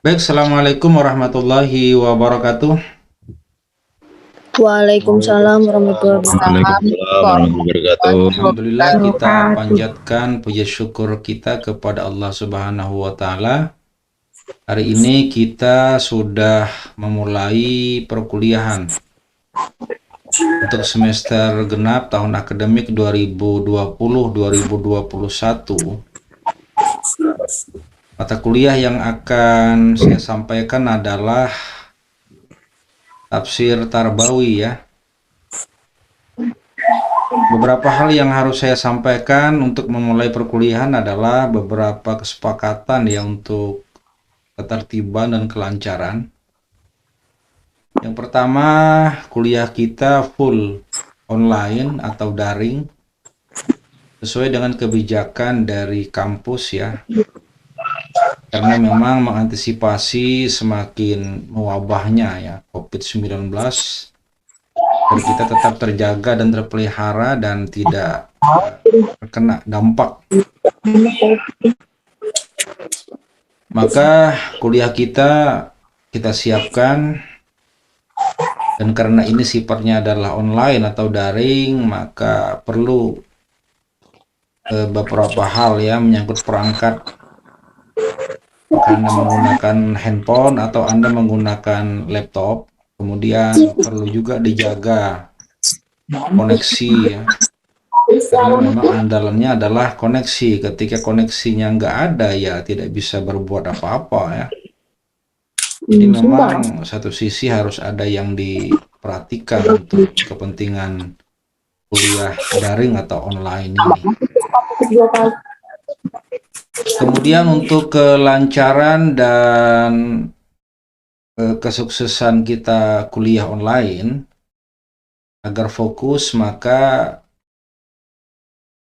Baik, Assalamualaikum warahmatullahi wabarakatuh. Waalaikumsalam warahmatullahi Waalaikumsalam wabarakatuh. warahmatullahi wabarakatuh. Alhamdulillah kita panjatkan puji syukur kita kepada Allah Subhanahu wa taala. Hari ini kita sudah memulai perkuliahan untuk semester genap tahun akademik 2020-2021. Mata kuliah yang akan saya sampaikan adalah tafsir Tarbawi ya. Beberapa hal yang harus saya sampaikan untuk memulai perkuliahan adalah beberapa kesepakatan ya untuk ketertiban dan kelancaran. Yang pertama, kuliah kita full online atau daring sesuai dengan kebijakan dari kampus ya. Karena memang mengantisipasi semakin mewabahnya ya COVID-19, dan kita tetap terjaga dan terpelihara dan tidak terkena dampak. Maka kuliah kita siapkan, dan karena ini sifatnya adalah online atau daring, maka perlu beberapa hal ya menyangkut perangkat. Anda menggunakan handphone atau Anda menggunakan laptop, kemudian perlu juga dijaga koneksi ya. Karena memang andalannya adalah koneksi. Ketika koneksinya nggak ada ya tidak bisa berbuat apa-apa ya. Jadi memang satu sisi harus ada yang diperhatikan untuk kepentingan kuliah daring atau online ini. Kemudian untuk kelancaran dan kesuksesan kita kuliah online, agar fokus maka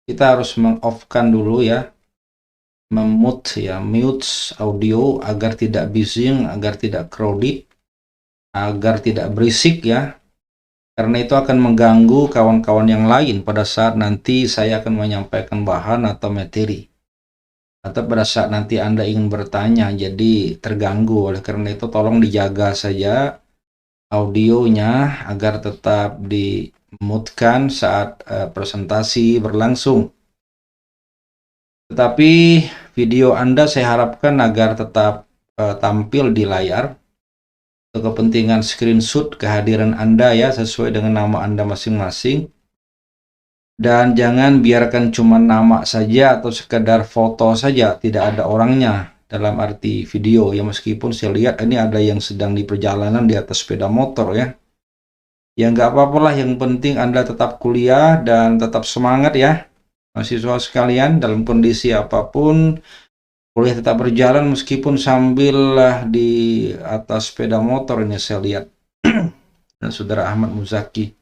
kita harus meng-off-kan dulu ya, mute audio agar tidak bising, agar tidak crowded, agar tidak berisik ya. Karena itu akan mengganggu kawan-kawan yang lain pada saat nanti saya akan menyampaikan bahan atau materi. Atau pada saat nanti Anda ingin bertanya, jadi terganggu. Oleh karena itu tolong dijaga saja audionya agar tetap di-mute-kan saat presentasi berlangsung. Tetapi video Anda saya harapkan agar tetap tampil di layar untuk kepentingan screenshot kehadiran Anda ya, sesuai dengan nama Anda masing-masing. Dan jangan biarkan cuma nama saja atau sekedar foto saja, tidak ada orangnya dalam arti video ya. Meskipun saya lihat ini ada yang sedang di perjalanan di atas sepeda motor ya. Ya nggak apa-apa lah, yang penting Anda tetap kuliah dan tetap semangat ya mahasiswa sekalian. Dalam kondisi apapun kuliah tetap berjalan meskipun sambil di atas sepeda motor ini saya lihat. Dan saudara Ahmad Muzaki.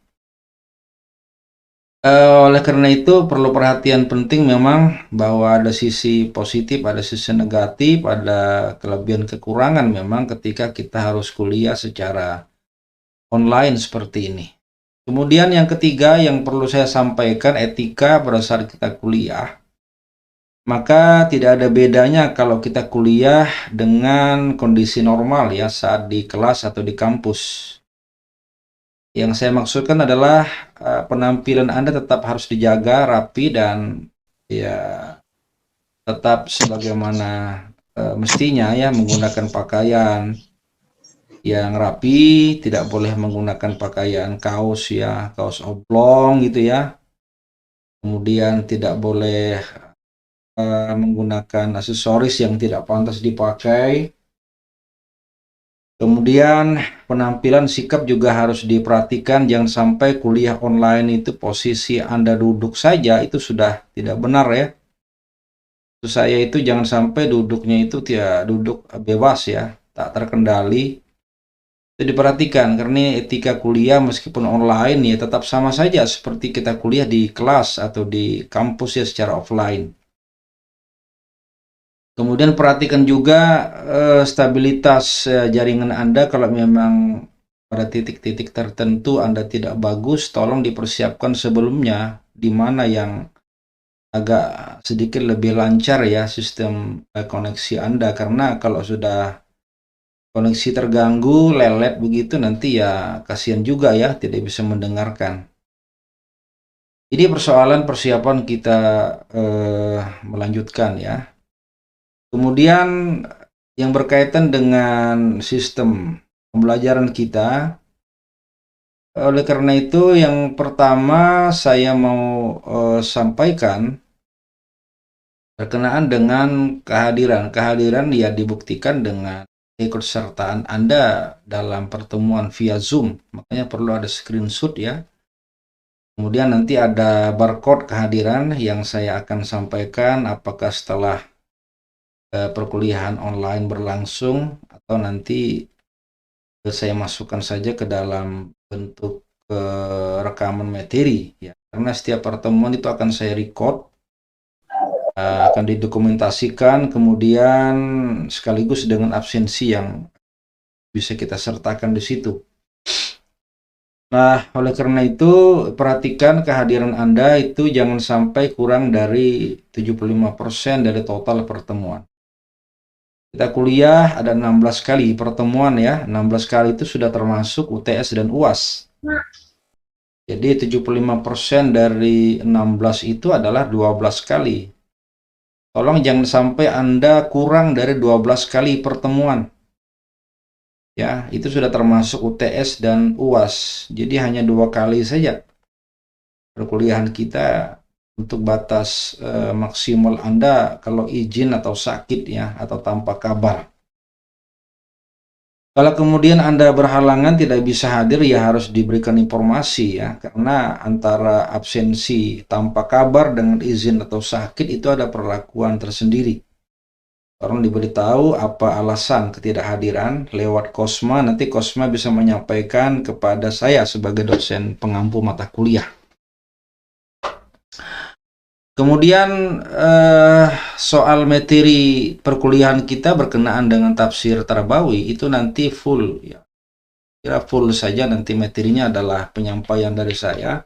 Oleh karena itu perlu perhatian penting memang bahwa ada sisi positif, ada sisi negatif, ada kelebihan kekurangan memang ketika kita harus kuliah secara online seperti ini. Kemudian yang ketiga yang perlu saya sampaikan, etika pada saat kita kuliah. Maka tidak ada bedanya kalau kita kuliah dengan kondisi normal ya, saat di kelas atau di kampus. Yang saya maksudkan adalah penampilan Anda tetap harus dijaga rapi dan ya tetap sebagaimana mestinya ya, menggunakan pakaian yang rapi, tidak boleh menggunakan pakaian kaos ya, kaos oblong gitu ya. Kemudian tidak boleh menggunakan aksesoris yang tidak pantas dipakai. Kemudian penampilan sikap juga harus diperhatikan, jangan sampai kuliah online itu posisi Anda duduk saja itu sudah tidak benar ya. Maksud saya itu jangan sampai duduknya itu tidak duduk bebas ya, tak terkendali. Itu diperhatikan karena etika kuliah meskipun online ya tetap sama saja seperti kita kuliah di kelas atau di kampus ya secara offline. Kemudian perhatikan juga stabilitas jaringan Anda. Kalau memang pada titik-titik tertentu Anda tidak bagus, tolong dipersiapkan sebelumnya di mana yang agak sedikit lebih lancar ya sistem koneksi Anda. Karena kalau sudah koneksi terganggu, lelet begitu, nanti ya kasihan juga ya, tidak bisa mendengarkan. Ini persoalan persiapan kita melanjutkan ya. Kemudian yang berkaitan dengan sistem pembelajaran kita, oleh karena itu yang pertama saya mau sampaikan berkenaan dengan kehadiran. Kehadiran ya dibuktikan dengan keikutsertaan Anda dalam pertemuan via Zoom. Makanya perlu ada screenshot ya. Kemudian nanti ada barcode kehadiran yang saya akan sampaikan apakah setelah perkuliahan online berlangsung atau nanti saya masukkan saja ke dalam bentuk rekaman materi ya. Karena setiap pertemuan itu akan saya record, akan didokumentasikan, kemudian sekaligus dengan absensi yang bisa kita sertakan di situ. Nah, oleh karena itu perhatikan kehadiran Anda itu jangan sampai kurang dari 75% dari total pertemuan. Kita kuliah ada 16 kali pertemuan ya, 16 kali itu sudah termasuk UTS dan UAS. Jadi 75% dari 16 itu adalah 12 kali. Tolong jangan sampai Anda kurang dari 12 kali pertemuan. Ya, itu sudah termasuk UTS dan UAS. Jadi hanya 2 kali saja perkuliahan kita untuk batas maksimal Anda kalau izin atau sakit ya, atau tanpa kabar. Kalau kemudian Anda berhalangan tidak bisa hadir ya harus diberikan informasi ya, karena antara absensi tanpa kabar dengan izin atau sakit itu ada perlakuan tersendiri. Orang diberitahu apa alasan ketidakhadiran lewat Kosma, nanti Kosma bisa menyampaikan kepada saya sebagai dosen pengampu mata kuliah. Kemudian soal materi perkuliahan kita berkenaan dengan tafsir Tarbawi itu nanti full ya. Kira full saja nanti materinya adalah penyampaian dari saya.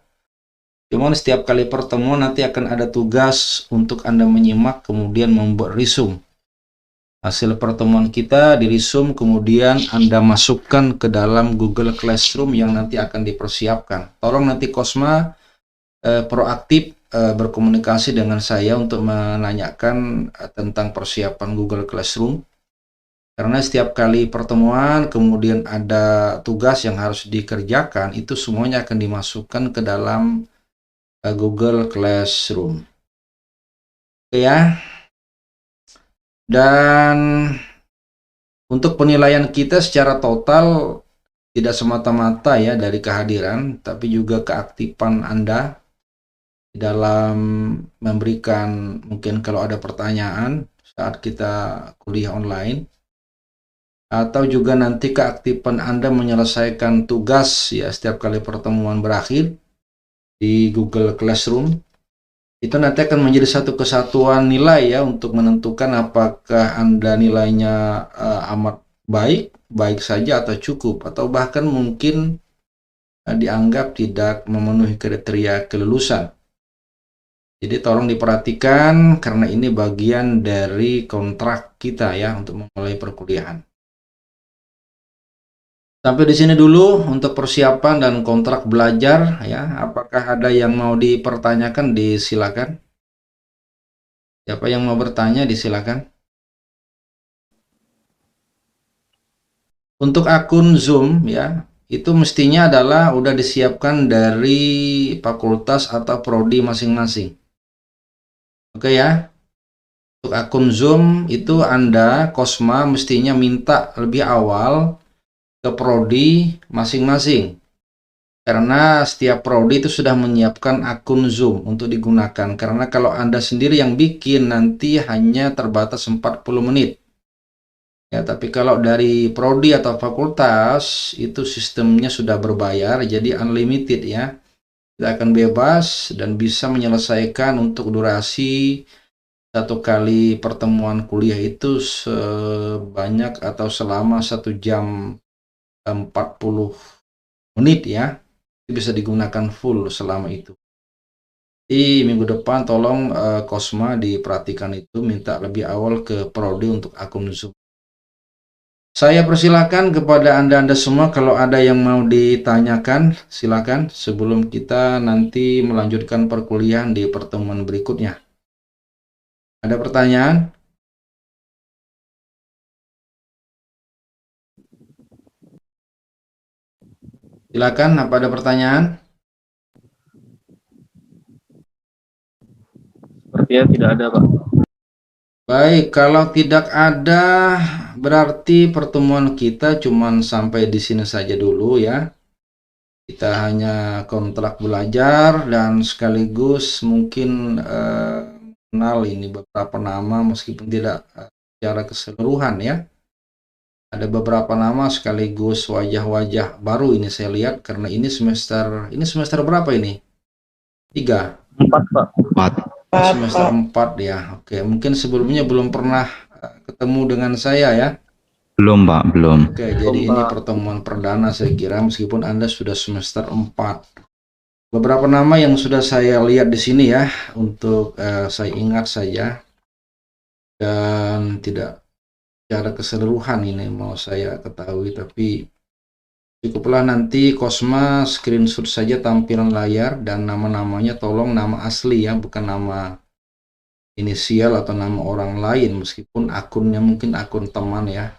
Cuman setiap kali pertemuan nanti akan ada tugas untuk Anda menyimak kemudian membuat resume. Hasil pertemuan kita di resume kemudian Anda masukkan ke dalam Google Classroom yang nanti akan dipersiapkan. Tolong nanti Kosma proaktif berkomunikasi dengan saya untuk menanyakan tentang persiapan Google Classroom. Karena setiap kali pertemuan kemudian ada tugas yang harus dikerjakan, itu semuanya akan dimasukkan ke dalam Google Classroom. Oke ya. Dan untuk penilaian kita secara total tidak semata-mata ya dari kehadiran, tapi juga keaktifan Anda dalam memberikan, mungkin kalau ada pertanyaan saat kita kuliah online, atau juga nanti keaktifan Anda menyelesaikan tugas ya setiap kali pertemuan berakhir di Google Classroom. Itu nanti akan menjadi satu kesatuan nilai ya untuk menentukan apakah Anda nilainya amat baik saja atau cukup, atau bahkan mungkin dianggap tidak memenuhi kriteria kelulusan. Jadi tolong diperhatikan karena ini bagian dari kontrak kita ya untuk memulai perkuliahan. Sampai di sini dulu untuk persiapan dan kontrak belajar ya. Apakah ada yang mau dipertanyakan? Disilakan. Siapa yang mau bertanya disilakan. Untuk akun Zoom ya, itu mestinya adalah udah disiapkan dari fakultas atau prodi masing-masing. Oke ya. Untuk akun Zoom itu Anda Kosma mestinya minta lebih awal ke prodi masing-masing. Karena setiap prodi itu sudah menyiapkan akun Zoom untuk digunakan. Karena kalau Anda sendiri yang bikin nanti hanya terbatas 40 menit. Ya, tapi kalau dari prodi atau fakultas itu sistemnya sudah berbayar, jadi unlimited ya. Kita akan bebas dan bisa menyelesaikan untuk durasi satu kali pertemuan kuliah itu sebanyak atau selama 1 jam 40 menit ya. Bisa digunakan full selama itu. Di minggu depan tolong Kosma diperhatikan itu minta lebih awal ke prodi untuk akun Zoom. Saya persilakan kepada Anda-Anda semua kalau ada yang mau ditanyakan, silakan sebelum kita nanti melanjutkan perkuliahan di pertemuan berikutnya. Ada pertanyaan? Silakan, apa ada pertanyaan? Sepertinya tidak ada, Pak. Baik, kalau tidak ada, berarti pertemuan kita cuman sampai di sini saja dulu ya. Kita hanya kontrak belajar dan sekaligus mungkin kenal ini beberapa nama meskipun tidak secara keseluruhan ya. Ada beberapa nama sekaligus wajah-wajah baru ini saya lihat karena ini semester berapa ini? 3. 4, Pak. 4. Semester 4 ya. Oke, mungkin sebelumnya belum pernah ketemu dengan saya ya. Belum, Pak, belum. Oke, jadi ini pertemuan perdana saya kira meskipun Anda sudah semester 4. Beberapa nama yang sudah saya lihat di sini ya untuk saya ingat saja dan tidak secara keseluruhan ini mau saya ketahui, tapi cukuplah nanti Kosma screenshot saja tampilan layar dan nama-namanya tolong nama asli ya, bukan nama inisial atau nama orang lain meskipun akunnya mungkin akun teman ya.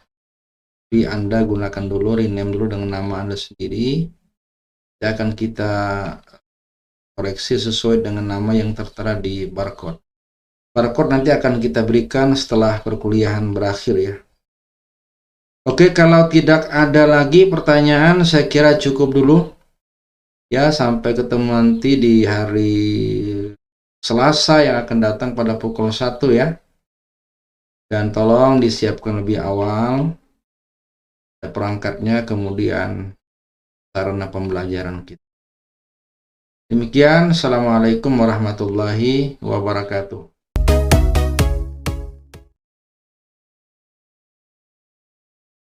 Jadi Anda gunakan dulu, rename dulu dengan nama Anda sendiri. Ya, akan kita koreksi sesuai dengan nama yang tertera di barcode. Barcode nanti akan kita berikan setelah perkuliahan berakhir ya. Oke, kalau tidak ada lagi pertanyaan, saya kira cukup dulu. Ya, sampai ketemu nanti di hari Selasa yang akan datang pada pukul 1 ya. Dan tolong disiapkan lebih awal perangkatnya, kemudian sarana pembelajaran kita. Demikian, Assalamualaikum warahmatullahi wabarakatuh.